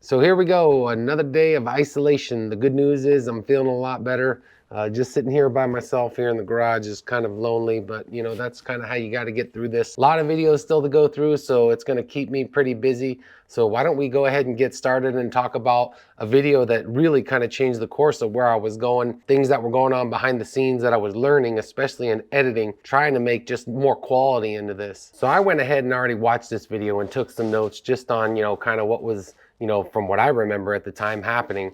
So here we go, another day of isolation. The good news is I'm feeling a lot better. Just sitting here by myself here in the garage is kind of lonely, but you know, that's kind of how you got to get through this. A lot of videos still to go through, so it's going to keep me pretty busy. So why don't we go ahead and get started and talk about a video that really kind of changed the course of where I was going, things that were going on behind the scenes that I was learning, especially in editing, trying to make just more quality into this. So I went ahead and already watched this video and took some notes just on, kind of what was, from what I remember at the time happening.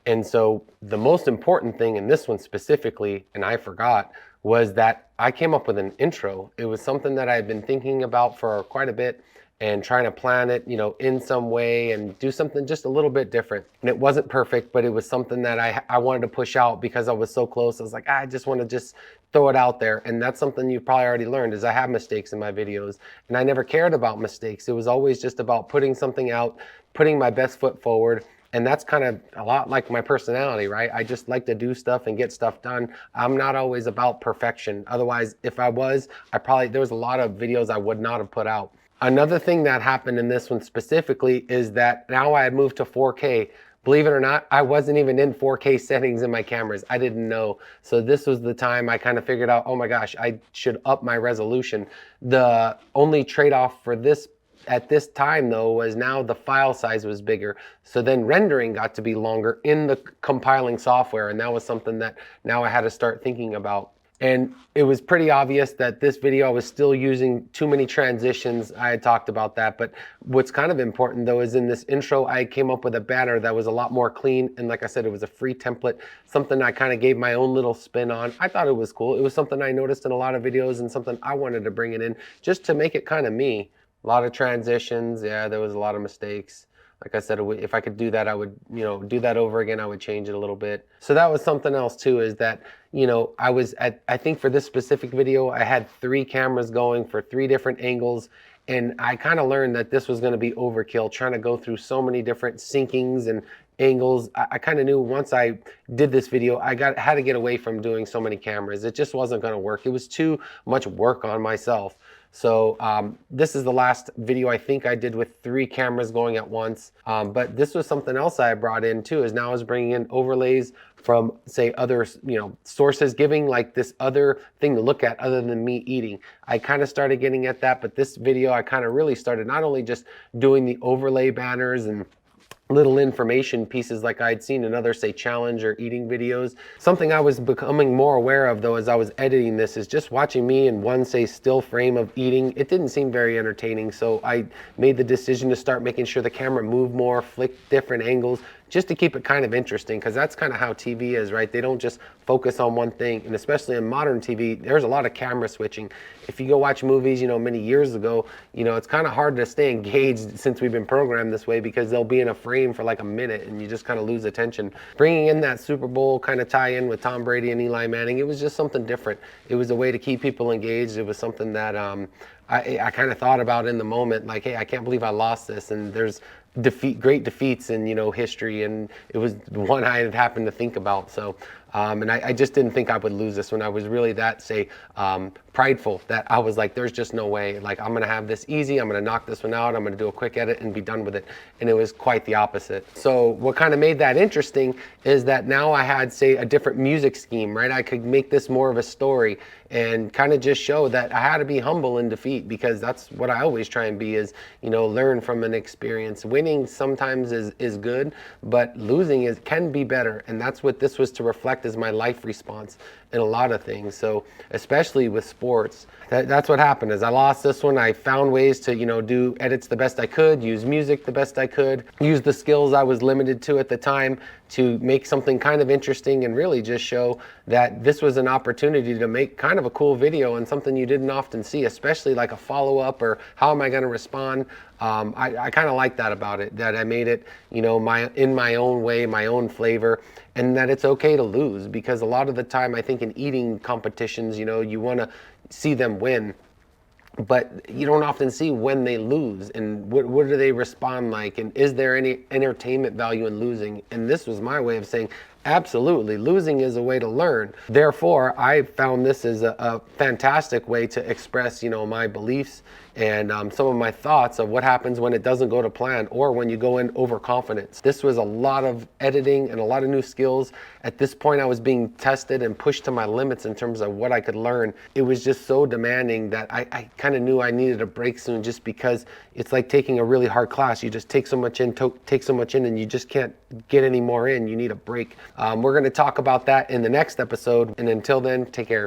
And so the most important thing in this one specifically, and I forgot, was that I came up with an intro. It was something that I had been thinking about for quite a bit and trying to plan it, in some way and do something just a little bit different. And it wasn't perfect, but it was something that I wanted to push out because I was so close. I was like, I just want to just throw it out there. And that's something you've probably already learned is I have mistakes in my videos and I never cared about mistakes. It was always just about putting something out, putting my best foot forward. And that's kind of a lot like my personality, right? I just like to do stuff and get stuff done. I'm not always about perfection. Otherwise, if I was, there was a lot of videos I would not have put out. Another thing that happened in this one specifically is that now I had moved to 4K. Believe it or not, I wasn't even in 4K settings in my cameras. I didn't know. So this was the time I kind of figured out, oh my gosh, I should up my resolution. The only trade-off for this at this time though was now the file size was bigger, so then rendering got to be longer in the compiling software, and that was something that now I had to start thinking about. And it was pretty obvious that this video I was still using too many transitions. I had talked about that, but what's kind of important though is in this intro I came up with a banner that was a lot more clean, and like I said, it was a free template, something I kind of gave my own little spin on. I thought it was cool. It was something I noticed in a lot of videos and something I wanted to bring it in just to make it kind of me. A lot of transitions. Yeah, there was a lot of mistakes. Like I said, if I could do that, I would, do that over again. I would change it a little bit. So that was something else too, is that, I think for this specific video, I had 3 cameras going for 3 different angles. And I kind of learned that this was going to be overkill, trying to go through so many different syncings and angles. I kind of knew once I did this video, had to get away from doing so many cameras. It just wasn't going to work. It was too much work on myself. So this is the last video I think I did with 3 cameras going at once. But this was something else I brought in too, is now I was bringing in overlays from, say, other sources, giving like this other thing to look at other than me eating. I kind of started getting at that, but this video I kind of really started not only just doing the overlay banners and little information pieces like I'd seen in other, say, challenge or eating videos. Something I was becoming more aware of though as I was editing this is just watching me in one, say, still frame of eating. It didn't seem very entertaining, so I made the decision to start making sure the camera moved more, flick different angles, just to keep it kind of interesting, because that's kind of how TV is, right? They don't just focus on one thing, and especially in modern TV, there's a lot of camera switching. If you go watch movies, many years ago, it's kind of hard to stay engaged since we've been programmed this way, because they'll be in a frame for like a minute and you just kind of lose attention. Bringing in that Super Bowl kind of tie-in with Tom Brady and Eli Manning, it was just something different. It was a way to keep people engaged. It was something that I kind of thought about in the moment, like, hey, I can't believe I lost this, and there's great defeats in history, and it was one I had happened to think about. So and I just didn't think I would lose this one. I was really that, say, prideful that I was like, there's just no way. Like, I'm gonna have this easy. I'm gonna knock this one out. I'm gonna do a quick edit and be done with it. And it was quite the opposite. So what kind of made that interesting is that now I had, say, a different music scheme, right? I could make this more of a story and kind of just show that I had to be humble in defeat, because that's what I always try and be, is, learn from an experience. Winning sometimes is good, but losing can be better. And that's what this was to reflect as my life response in a lot of things. So especially with sports, that's what happened. Is I lost this one. I found ways to do edits the best I could, use music the best I could, use the skills I was limited to at the time to make something kind of interesting, and really just show that this was an opportunity to make kind of a cool video and something you didn't often see, especially like a follow-up or how am I going to respond. I kind of like that about it, that I made it in my own way, my own flavor, and that it's okay to lose, because a lot of the time I think in eating competitions, you want to see them win, but you don't often see when they lose, and what do they respond like, and is there any entertainment value in losing? And this was my way of saying, absolutely, losing is a way to learn. Therefore, I found this as a fantastic way to express, my beliefs, and some of my thoughts of what happens when it doesn't go to plan or when you go in overconfidence. This was a lot of editing and a lot of new skills. At this point, I was being tested and pushed to my limits in terms of what I could learn. It was just so demanding that I kind of knew I needed a break soon, just because it's like taking a really hard class. You just take so much in, and you just can't get any more in. You need a break. We're going to talk about that in the next episode. And until then, take care.